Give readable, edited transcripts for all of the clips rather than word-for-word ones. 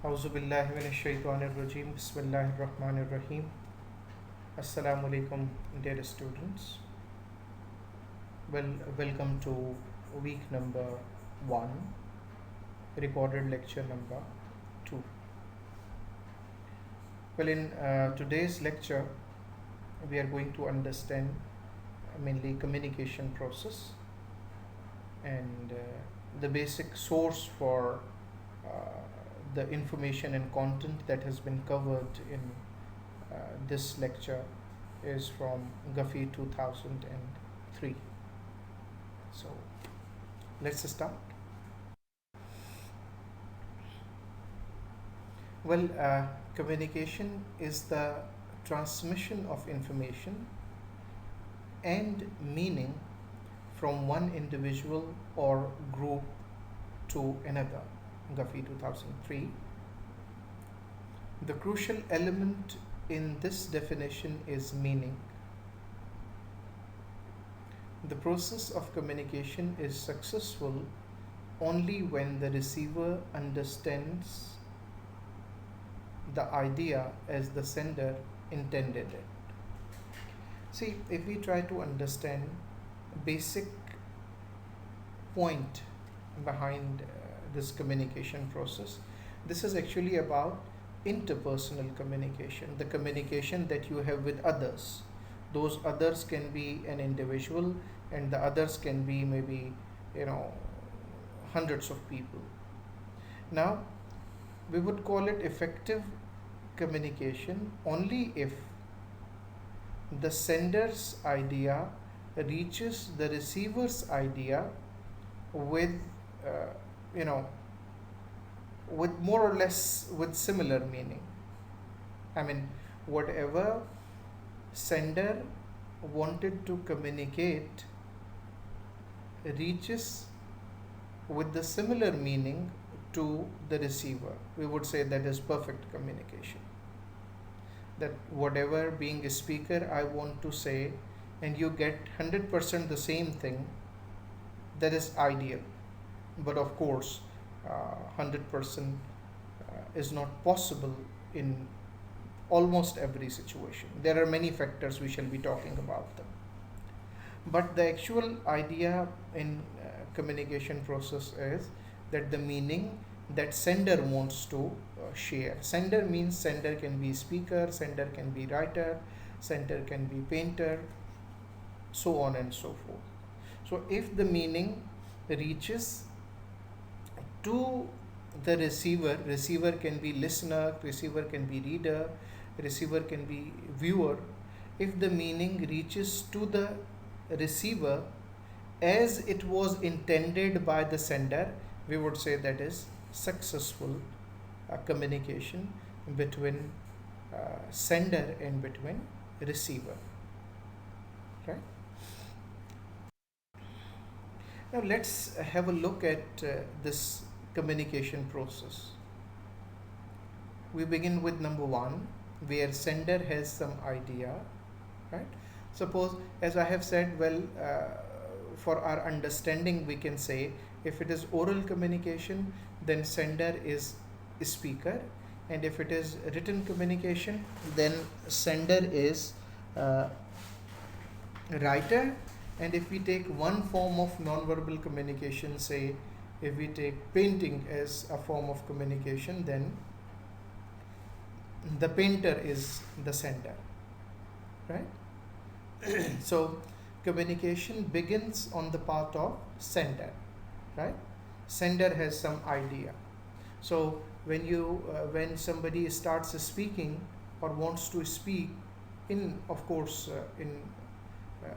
Auzu billahi minash shaitanir rajim. Bismillahir rahmanir rahim. Assalamu alaikum, dear students. Welcome to week number 1, recorded lecture number 2. Well, in today's lecture, we are going to understand mainly communication process and the basic source for the information and content that has been covered in this lecture is from Guffey 2003. So let's start. Well, communication is the transmission of information and meaning from one individual or group to another. Guffey 2003. The crucial element in this definition is meaning. The process of communication is successful only when the receiver understands the idea as the sender intended it. See, if we try to understand basic point behind this communication process, this is actually about interpersonal communication, the communication that you have with others. Those others can be an individual, and the others can be maybe hundreds of people. Now, we would call it effective communication only if the sender's idea reaches the receiver's idea with with more or less with similar meaning. I mean, whatever sender wanted to communicate reaches with the similar meaning to the receiver. We would say that is perfect communication. That whatever, being a speaker, I want to say, and you get 100% the same thing, that is ideal. But of course, 100% is not possible in almost every situation. There are many factors, we shall be talking about them. But the actual idea in communication process is that the meaning that sender wants to share. Sender means sender can be speaker, sender can be writer, sender can be painter, so on and so forth. So if the meaning reaches to the receiver can be listener, receiver can be reader, receiver can be viewer. If the meaning reaches to the receiver as it was intended by the sender, we would say that is successful communication between sender and between receiver. Right? Now let's have a look at this communication process. We begin with number 1, where sender has some idea, right? Suppose, as I have said, for our understanding, we can say if it is oral communication, then sender is speaker, and if it is written communication, then sender is writer. And if we take one form of non-verbal communication, say if we take painting as a form of communication, then the painter is the sender, right? So communication begins on the part of sender, right? Sender has some idea. So when somebody starts speaking or wants to speak in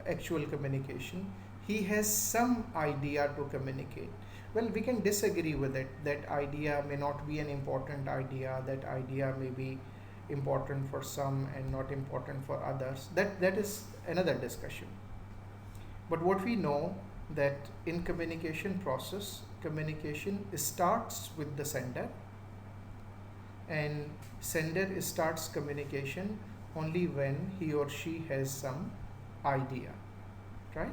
actual communication, he has some idea to communicate. Well, we can disagree with it. That idea may not be an important idea. That idea may be important for some and not important for others. That is another discussion. But what we know, that in communication process, communication starts with the sender, and sender starts communication only when he or she has some idea, right?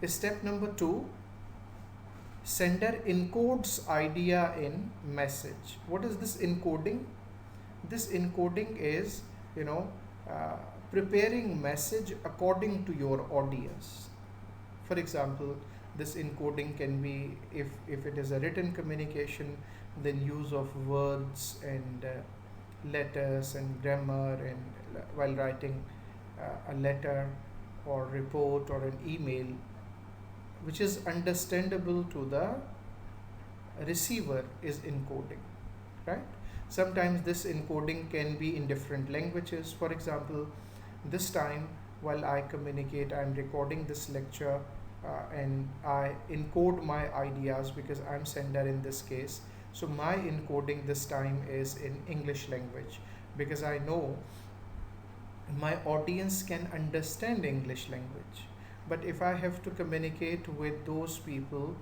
Step number 2, Sender encodes idea in message. What is this encoding? This encoding is, you know, uh, preparing message according to your audience. For example, this encoding can be, if it is a written communication, then use of words and letters and grammar, and while writing a letter or report or an email, which is understandable to the receiver, is encoding, right? Sometimes this encoding can be in different languages. For example, this time while I communicate, I'm recording this lecture, and I encode my ideas because I'm sender in this case. So my encoding this time is in English language, because I know my audience can understand English language. But if I have to communicate with those people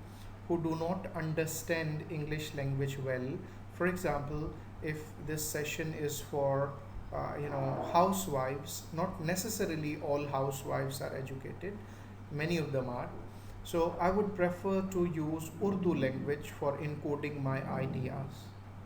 who do not understand English language well, for example, if this session is for housewives, not necessarily all housewives are educated, many of them are. So I would prefer to use Urdu language for encoding my ideas,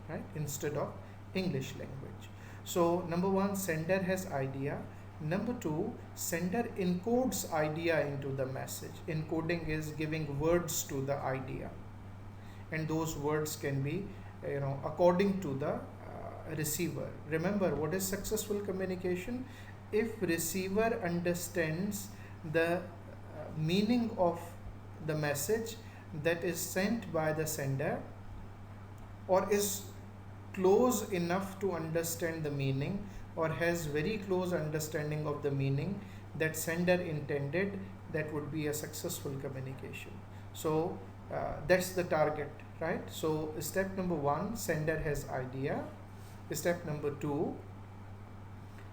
right, instead of English language. So number one, sender has idea. Number two, sender encodes idea into the message. Encoding is giving words to the idea, and those words can be, according to the receiver. Remember, what is successful communication? If receiver understands the meaning of the message that is sent by the sender, or is close enough to understand the meaning, or has very close understanding of the meaning that sender intended, that would be a successful communication. So that's the target, right? So step number one, sender has idea. Step number two,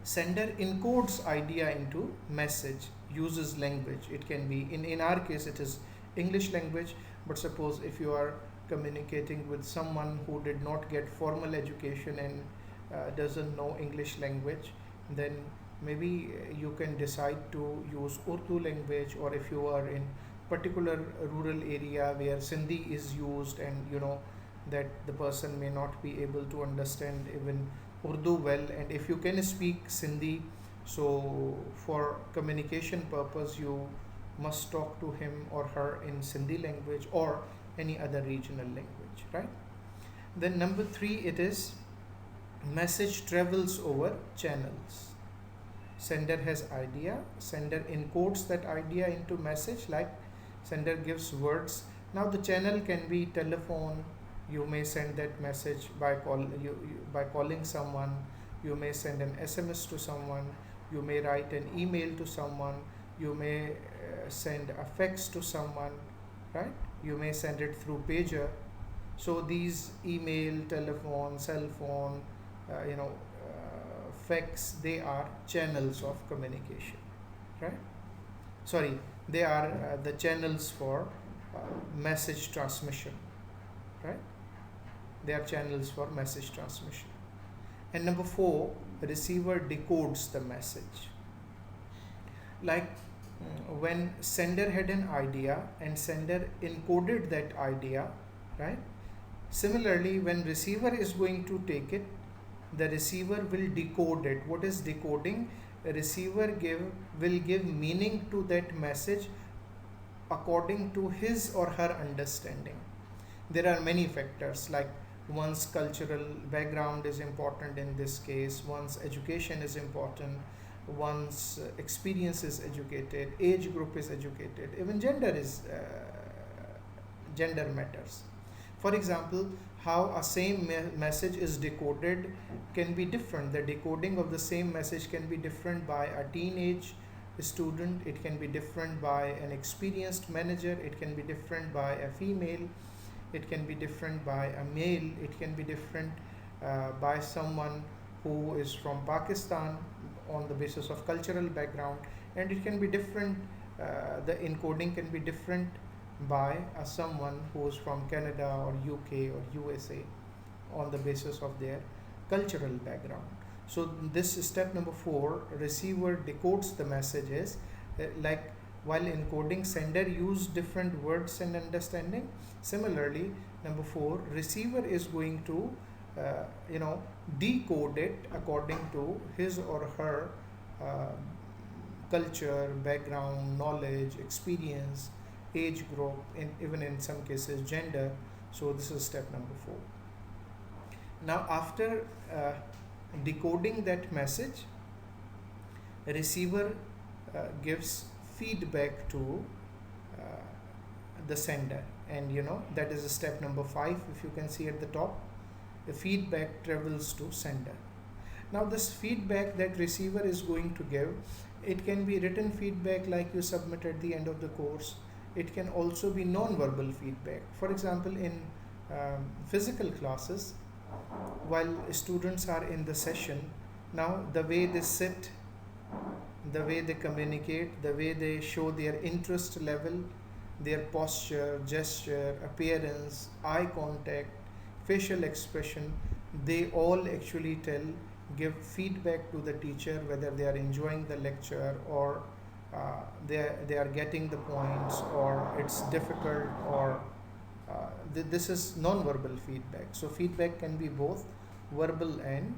sender encodes idea into message, uses language. It can be, in our case it is English language, but suppose if you are communicating with someone who did not get formal education and doesn't know English language, then maybe you can decide to use Urdu language. Or if you are in particular rural area where Sindhi is used, and that the person may not be able to understand even Urdu well, and if you can speak Sindhi, so for communication purpose you must talk to him or her in Sindhi language or any other regional language, right? Then number three, it is message travels over channels. Sender has idea, sender encodes that idea into message, like sender gives words. Now the channel can be telephone. You may send that message by by calling someone. You may send an SMS to someone. You may write an email to someone. You may send a fax to someone, right? You may send it through pager. So these email, telephone, cell phone, fax, they are channels of communication, right? Sorry, they are the channels for message transmission, right? They are channels for message transmission. And number four, receiver decodes the message. Like when sender had an idea and sender encoded that idea, right? Similarly, when receiver is going to take it, the receiver will decode it. What is decoding? A receiver will give meaning to that message according to his or her understanding. There are many factors, like one's cultural background is important in this case, one's education is important, one's experience is educated, age group is educated, even gender matters. For example, how a same message is decoded can be different. The decoding of the same message can be different by a teenage student, it can be different by an experienced manager, it can be different by a female, it can be different by a male, it can be different by someone who is from Pakistan on the basis of cultural background, and it can be different, the encoding can be different by someone who is from Canada or UK or USA on the basis of their cultural background. So this is step number four, receiver decodes the messages, like While encoding, sender use different words and understanding. Similarly, number 4, receiver is going to uh, you know decode it according to his or her uh, culture, background, knowledge, experience, age group, in even in some cases gender. So this is step number 4. Now after decoding that message, receiver gives feedback to uh, the sender, and that is step number 5. If you can see at the top, the feedback travels to sender. Now this feedback that receiver is going to give, it can be written feedback like you submit at the end of the course. It can also be non-verbal feedback. For example, in physical classes, while students are in the session, now the way they sit, the way they communicate, the way they show their interest level, their posture, gesture, appearance, eye contact, facial expression, they all actually give feedback to the teacher whether they are enjoying the lecture, or they are getting the points, or it's difficult, or this is non-verbal feedback. So feedback can be both verbal and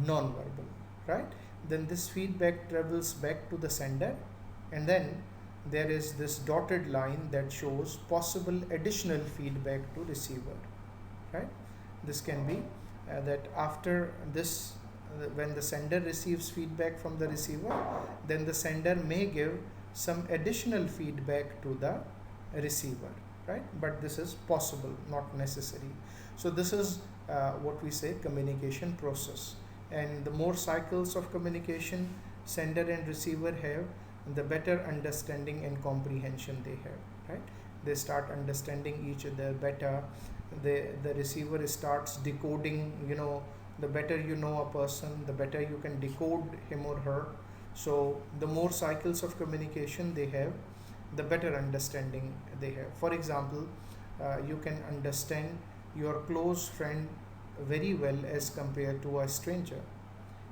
non-verbal, right? Then this feedback travels back to the sender, and then there is this dotted line that shows possible additional feedback to receiver, right? This can be that after this, when the sender receives feedback from the receiver, then the sender may give some additional feedback to the receiver, right? But this is possible, not necessary. So this is what we say communication process. And the more cycles of communication sender and receiver have, the better understanding and comprehension they have, right? They start understanding each other better. The receiver starts decoding, the better you know a person, the better you can decode him or her. So the more cycles of communication they have, the better understanding they have. For example, you can understand your close friend very well as compared to a stranger,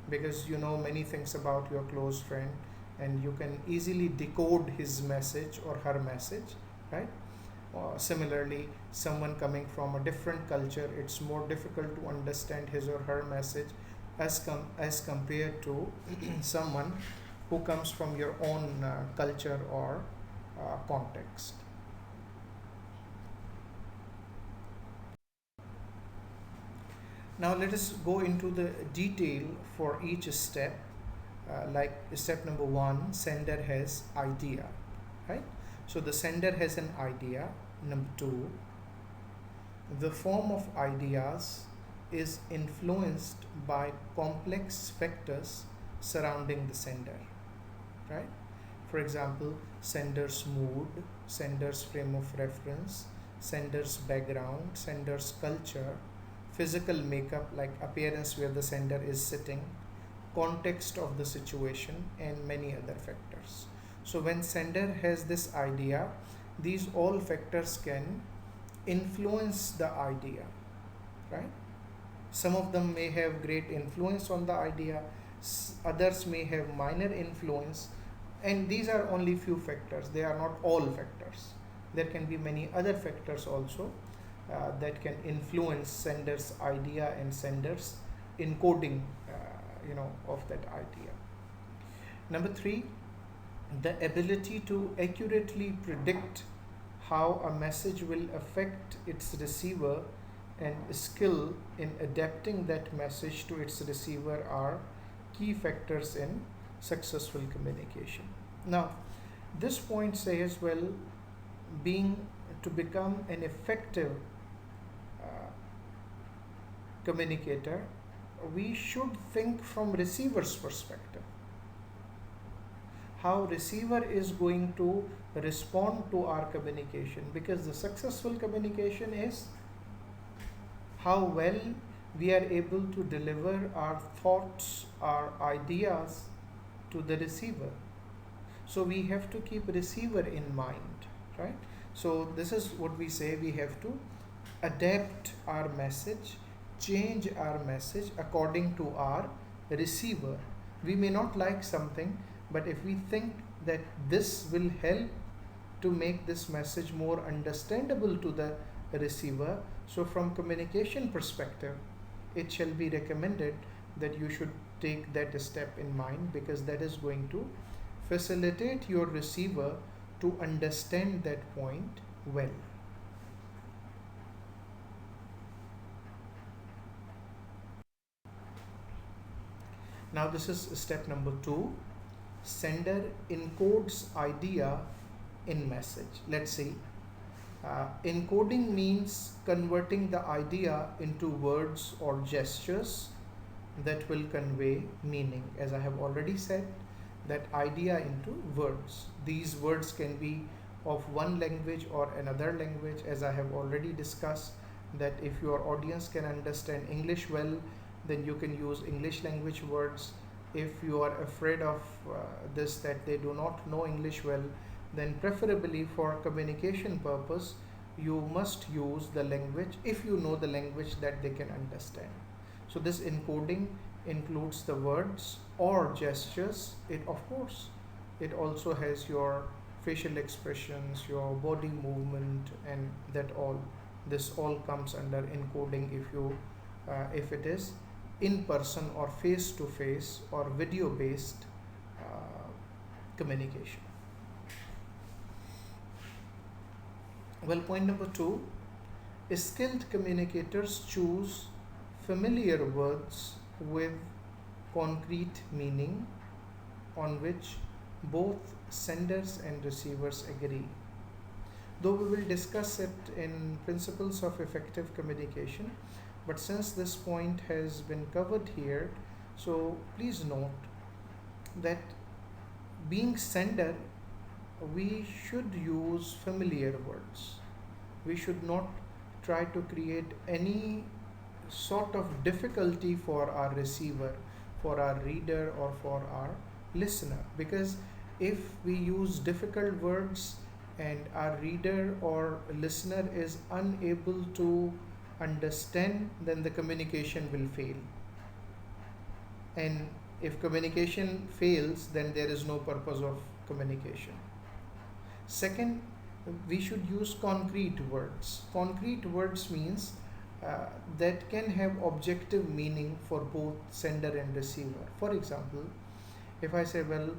because you know many things about your close friend, and you can easily decode his message or her message, right? Similarly, someone coming from a different culture, it's more difficult to understand his or her message as compared to someone who comes from your own culture or context. Now let us go into the detail for each step. Like step number 1, sender has idea, right? So the sender has an idea. Number 2, the form of ideas is influenced by complex factors surrounding the sender, right? For example, sender's mood, sender's frame of reference, sender's background, sender's culture, physical makeup like appearance where the sender is sitting, context of the situation, and many other factors. So when sender has this idea, these all factors can influence the idea, right? Some of them may have great influence on the idea, others may have minor influence, and these are only few factors. They are not all factors. There can be many other factors also that can influence sender's idea and sender's encoding of that idea. Number 3, the ability to accurately predict how a message will affect its receiver and skill in adapting that message to its receiver are key factors in successful communication. Now, this point says, well, to become an effective communicator, we should think from receiver's perspective. How receiver is going to respond to our communication, because the successful communication is how well we are able to deliver our thoughts, our ideas to the receiver. So we have to keep receiver in mind, right? So this is what we say, we have to adapt our message, change our message according to our receiver. We may not like something, but if we think that this will help to make this message more understandable to the receiver. So from communication perspective, it shall be recommended that you should take that step in mind, because that is going to facilitate your receiver to understand that point well. Now this is step number 2. Sender encodes idea in message. Let's see. Encoding means converting the idea into words or gestures that will convey meaning. As I have already said, that idea into words. These words can be of one language or another language, as I have already discussed, that if your audience can understand English well, then you can use English language words. If you are afraid of this, that they do not know English well, then preferably for communication purpose, you must use the language, if you know the language that they can understand. So this encoding includes the words or gestures. It, of course, it also has your facial expressions, your body movement, and that all. This all comes under encoding if it is in person or face to face or video based communication. Well, point number 2, skilled communicators choose familiar words with concrete meaning on which both senders and receivers agree. Though we will discuss it in Principles of Effective Communication, but since this point has been covered here, so please note that being sender, we should use familiar words. We should not try to create any sort of difficulty for our receiver, for our reader, or for our listener, because if we use difficult words and our reader or listener is unable to understand, then the communication will fail. And if communication fails, then there is no purpose of communication. Second, we should use concrete words. Concrete words means that can have objective meaning for both sender and receiver. For example, if I say, well,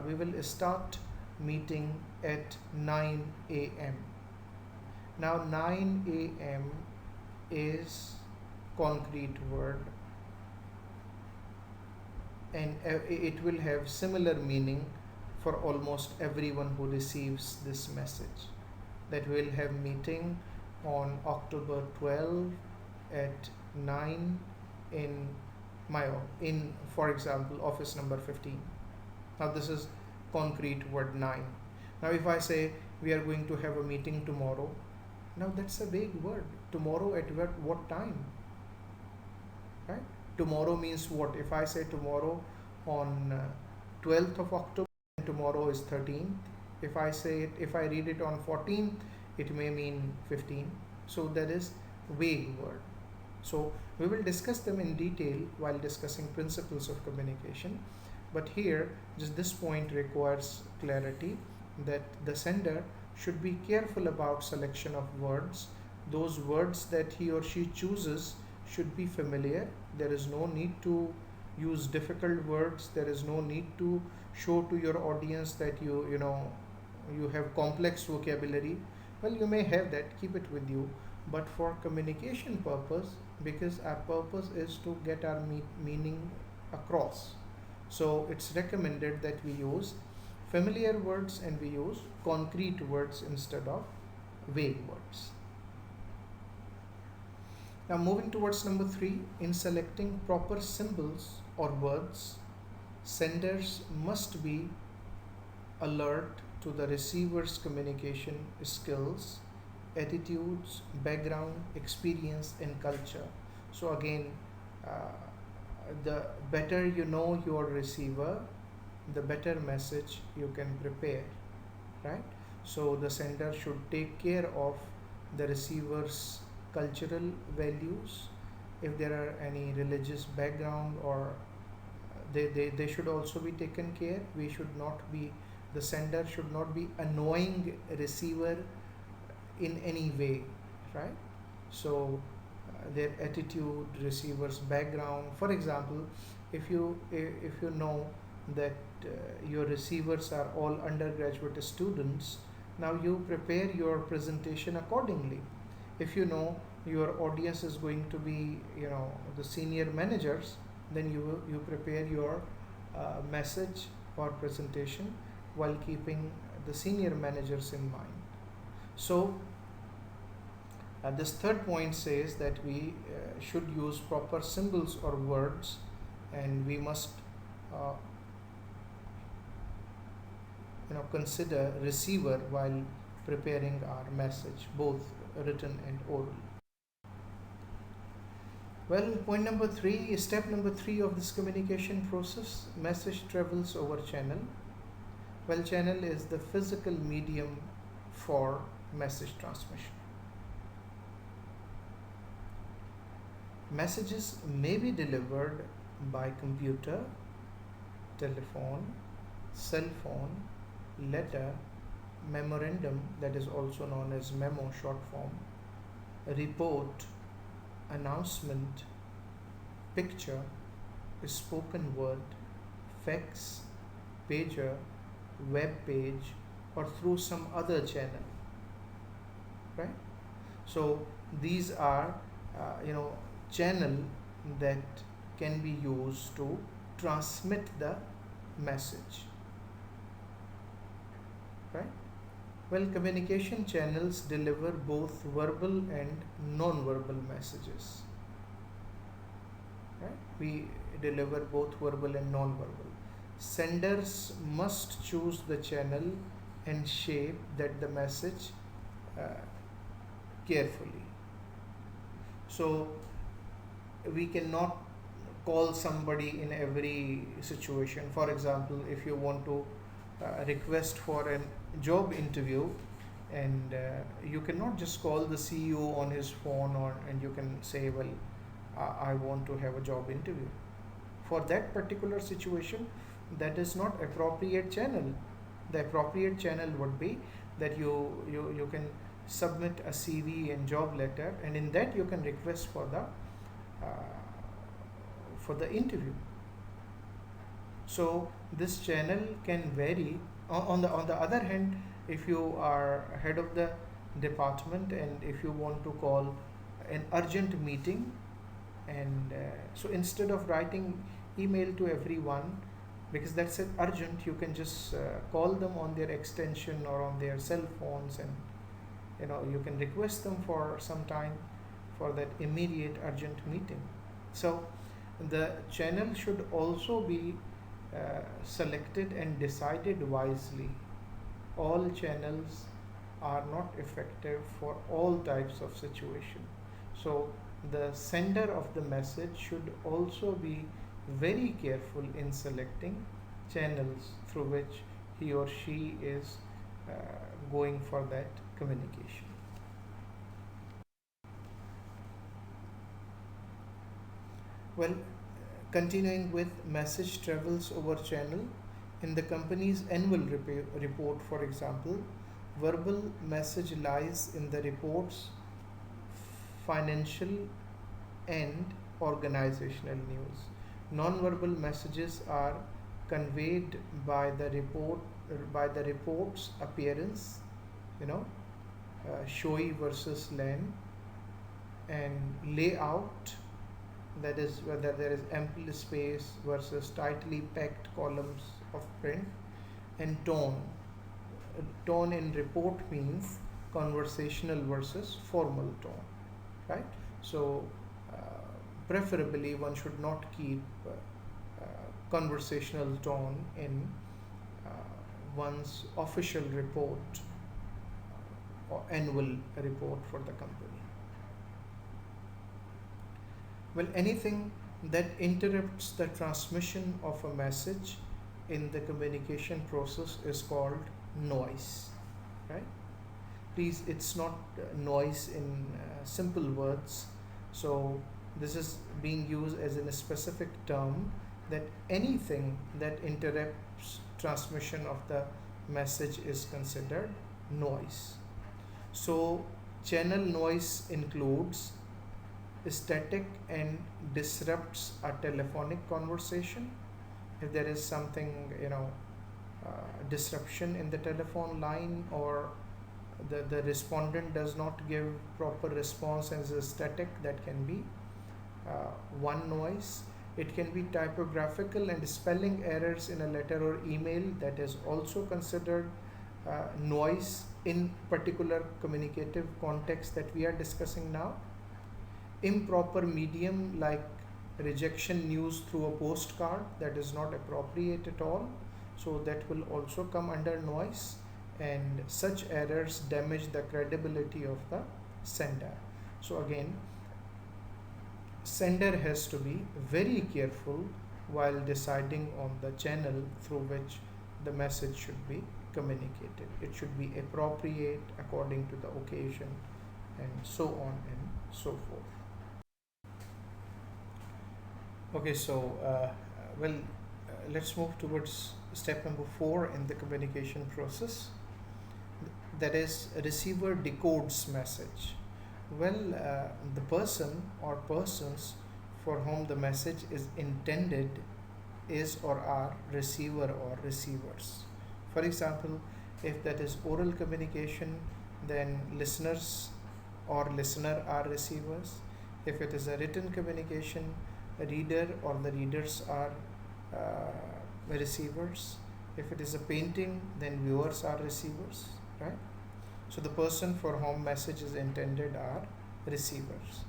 we will start meeting at 9 a.m. Now 9 a.m. is concrete word, and it will have similar meaning for almost everyone who receives this message, that we'll have meeting on October 12 at 9 in for example, office number 15. Now this is concrete word 9. Now if I say we are going to have a meeting tomorrow, now that's a vague word. Tomorrow at what time? Right? Tomorrow means what? If I say tomorrow on 12th of October, tomorrow is 13th. If I read it on 14th, it may mean 15. So that is vague word. So we will discuss them in detail while discussing principles of communication. But here, just this point requires clarity, that the sender should be careful about selection of words. Those words that he or she chooses should be familiar. There is no need to use difficult words. There is no need to show to your audience that you have complex vocabulary. Well, you may have that, keep it with you, but for communication purpose, because our purpose is to get our meaning across, so it's recommended that we use familiar words and we use concrete words instead of vague words. Now moving towards number 3, in selecting proper symbols or words, senders must be alert to the receiver's communication skills, attitudes, background, experience, and culture. So again, the better you know your receiver, the better message you can prepare, right? So the sender should take care of the receiver's cultural values. If there are any religious background, or they should also be taken care. We should not be The sender should not be annoying receiver in any way, right? So their attitude, receiver's background. For example, if you know that your receivers are all undergraduate students, now you prepare your presentation accordingly. If you know your audience is going to be, the senior managers, then you prepare your message or presentation while keeping the senior managers in mind. So this third point says that we should use proper symbols or words, and we must uh, consider receiver while preparing our message, both written and oral. Well, step number three of this communication process: message travels over channel. Well, channel is the physical medium for message transmission. Messages may be delivered by computer, telephone, cell phone, letter, memorandum, that is also known as memo short form, report, announcement, picture, spoken word, fax, pager, web page, or through some other channel, right? So these are channel that can be used to transmit the message, right? Well, communication channels deliver both verbal and non-verbal messages, right? We deliver both verbal and non-verbal. Senders must choose the channel and shape that the message carefully. So we cannot call somebody in every situation. For example, if you want to request for a job interview, and you cannot just call the CEO on his phone, and you can say, well, I want to have a job interview. For that particular situation, that is not appropriate channel. The appropriate channel would be that you can submit a CV and job letter, and in that you can request for the interview. So this channel can vary. On the other hand, if you are head of the department and if you want to call an urgent meeting, and so instead of writing email to everyone, because that's urgent, you can just call them on their extension or on their cell phones, and you can request them for some time for that immediate urgent meeting. So the channel should also be selected and decided wisely. All channels are not effective for all types of situation. So the sender of the message should also be very careful in selecting channels through which he or she is going for that communication. Well, continuing with message travels over channel, in the company's annual report, for example, verbal message lies in the report's financial and organizational news. Non-verbal messages are conveyed by the report's appearance, showy versus lean, and layout, that is whether there is ample space versus tightly packed columns of print, and tone. Tone in report means conversational versus formal tone, right? So preferably one should not keep conversational tone in one's official report or annual report for the company. Well, anything that interrupts the transmission of a message in the communication process is called noise, right? Please, it's not noise in simple words. So this is being used as in a specific term, that anything that interrupts transmission of the message is considered noise. So channel noise includes static and disrupts a telephonic conversation. If there is something, disruption in the telephone line, or the respondent does not give proper response as a static, that can be one noise. It can be typographical and spelling errors in a letter or email, that is also considered noise in particular communicative context that we are discussing now. Improper medium like rejection news through a postcard, that is not appropriate at all, so that will also come under noise, and such errors damage the credibility of the sender. So again, sender has to be very careful while deciding on the channel through which the message should be communicated. It should be appropriate according to the occasion, and so on and so forth. Okay, so let's move towards step number 4 in the communication process. That is, receiver decodes message. The person or persons for whom the message is intended is or are receiver or receivers. For example, if that is oral communication, then listeners or listener are receivers. If it is a written communication, a reader or the readers are receivers. If it is a painting, then viewers are receivers, right? So the person for whom message is intended are receivers.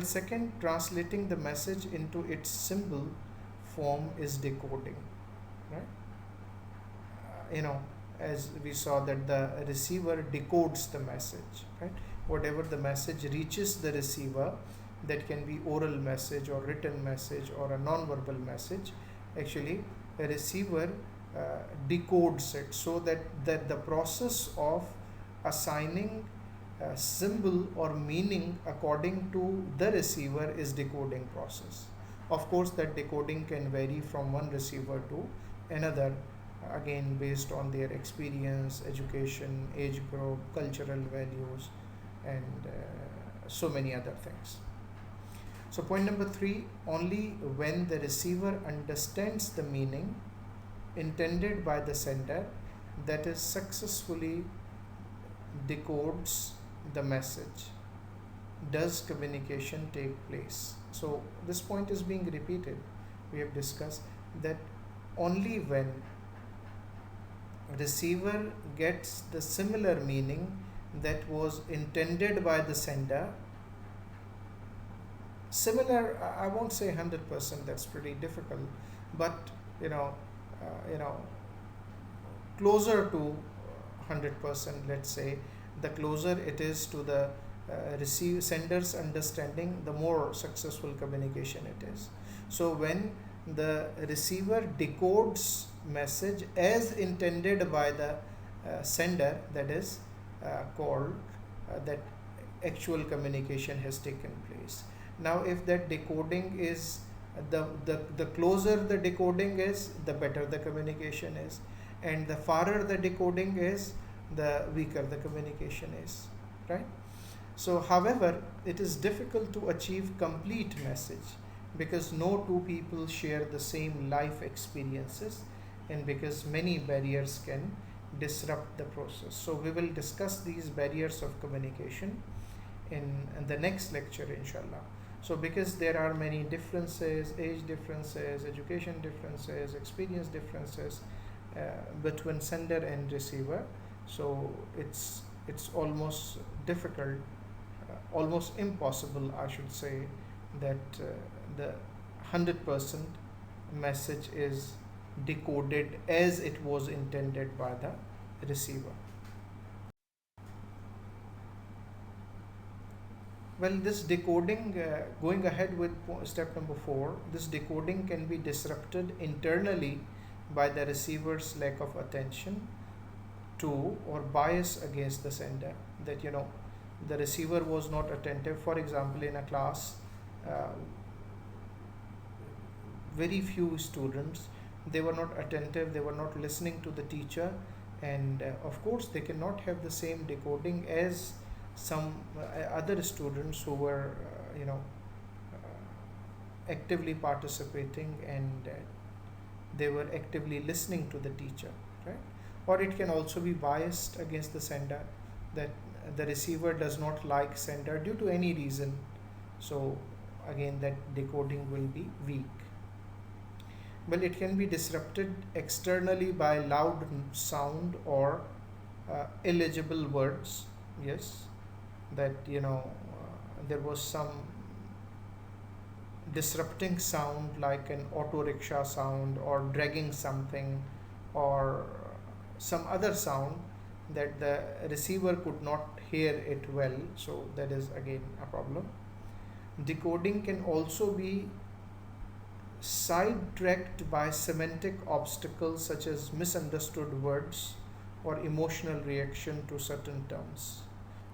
Second, translating the message into its symbol form is decoding, right? As we saw that the receiver decodes the message, right? Whatever the message reaches the receiver, that can be oral message or written message or a non-verbal message, actually a receiver decodes it, so that the process of assigning a symbol or meaning according to the receiver is decoding process. Of course, that decoding can vary from one receiver to another, again based on their experience, education, age group, cultural values, and so many other things. So point number 3, only when the receiver understands the meaning intended by the sender, that is successfully decodes the message, does communication take place. So this point is being repeated. We have discussed that only when receiver gets the similar meaning that was intended by the sender, similar, I won't say 100%, that's pretty difficult, but closer to 100%, let's say, the closer it is to the sender's understanding, the more successful communication it is. So when the receiver decodes message as intended by the sender, that is called that actual communication has taken place. Now if that decoding is the closer the decoding is, the better the communication is, and the farther the decoding is, the weaker the communication is, right? So however, it is difficult to achieve complete message because no two people share the same life experiences, and because many barriers can disrupt the process. So we will discuss these barriers of communication in the next lecture, inshallah. So because there are many differences, age differences, education differences, experience differences between sender and receiver, so it's almost difficult, almost impossible, I should say, that the 100% message is decoded as it was intended by the receiver. This decoding, going ahead with step number 4, this decoding can be disrupted internally by the receiver's lack of attention to or bias against the sender, that the receiver was not attentive. For example, in a class, very few students They were not attentive, they were not listening to the teacher, and of course they cannot have the same decoding as some other students who were actively participating, and they were actively listening to the teacher, right? Or it can also be biased against the sender, that the receiver does not like sender due to any reason. So again, that decoding will be weak. Well, it can be disrupted externally by loud sound or illegible words. Yes, that there was some disrupting sound like an auto rickshaw sound or dragging something, or some other sound that the receiver could not hear it well, so that is again a problem. Decoding can also be sidetracked by semantic obstacles such as misunderstood words or emotional reaction to certain terms.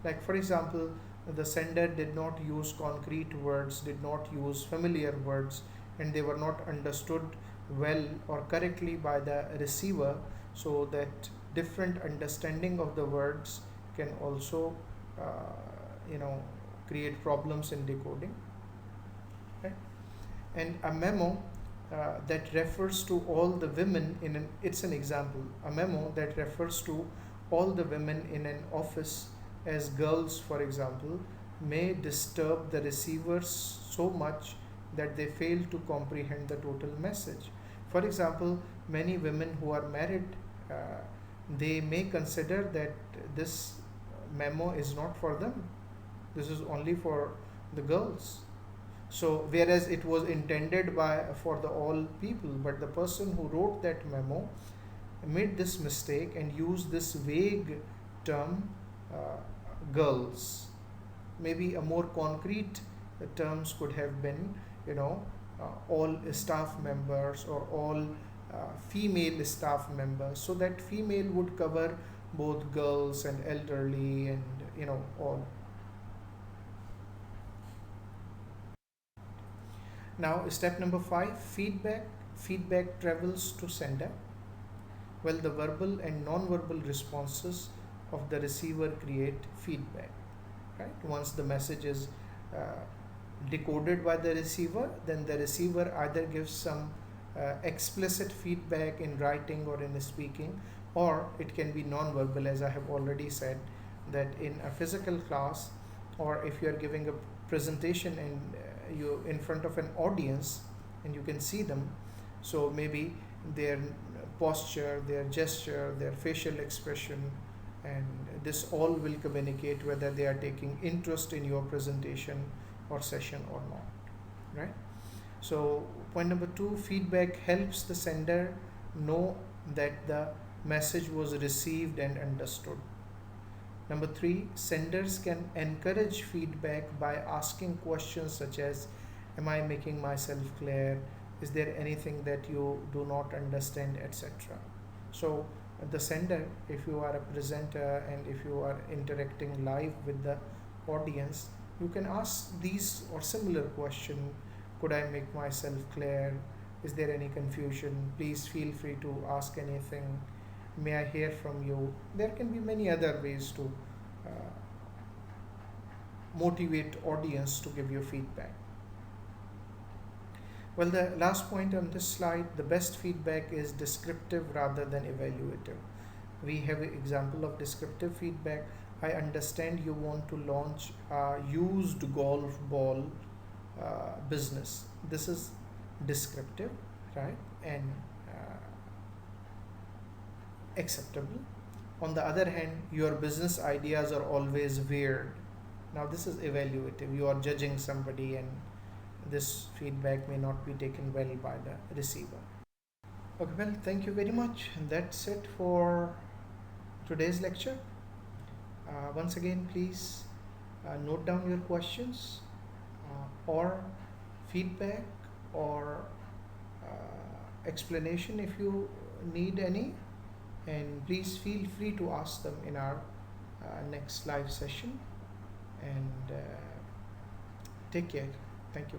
Like, for example, the sender did not use concrete words, did not use familiar words, and they were not understood well or correctly by the receiver, so that different understanding of the words can also you know create problems in decoding, right? And a memo that refers to all the women in an it's an example, a memo that refers to all the women in an office as girls, for example, may disturb the receivers so much that they fail to comprehend the total message. For example, many women who are married, uh, they may consider that this memo is not for them, this is only for the girls. So whereas it was intended by for the all people, but the person who wrote that memo made this mistake and used this vague term, uh, girls. Maybe a more concrete terms could have been, all staff members, or all female staff members, so that female would cover both girls and elderly and all. Now, step number 5, feedback. Feedback travels to sender. Well, the verbal and non-verbal responses of the receiver create feedback, right? Once the message is uh, decoded by the receiver, then the receiver either gives some explicit feedback in writing or in speaking, or it can be non-verbal, as I have already said, that in a physical class, or if you are giving a presentation and you in front of an audience and you can see them, so maybe their posture, their gesture, their facial expression, and this all will communicate whether they are taking interest in your presentation or session or not, right? So point number 2, feedback helps the sender know that the message was received and understood. Number 3, senders can encourage feedback by asking questions such as, am I making myself clear? Is there anything that you do not understand, etc.? So the sender, if you are a presenter and if you are interacting live with the audience, you can ask these or similar question. Could I make myself clear? Is there any confusion? Please feel free to ask anything. May I hear from you? There can be many other ways to motivate audience to give you feedback. Well, the last point on this slide, the best feedback is descriptive rather than evaluative. We have an example of descriptive feedback. I understand you want to launch a used golf ball business. This is descriptive, right? And acceptable. On the other hand, your business ideas are always weird. Now, this is evaluative. You are judging somebody, and this feedback may not be taken well by the receiver. Okay, well, thank you very much. And that's it for today's lecture. Once again, please note down your questions or feedback or explanation if you need any, and please feel free to ask them in our next live session. And take care. Thank you.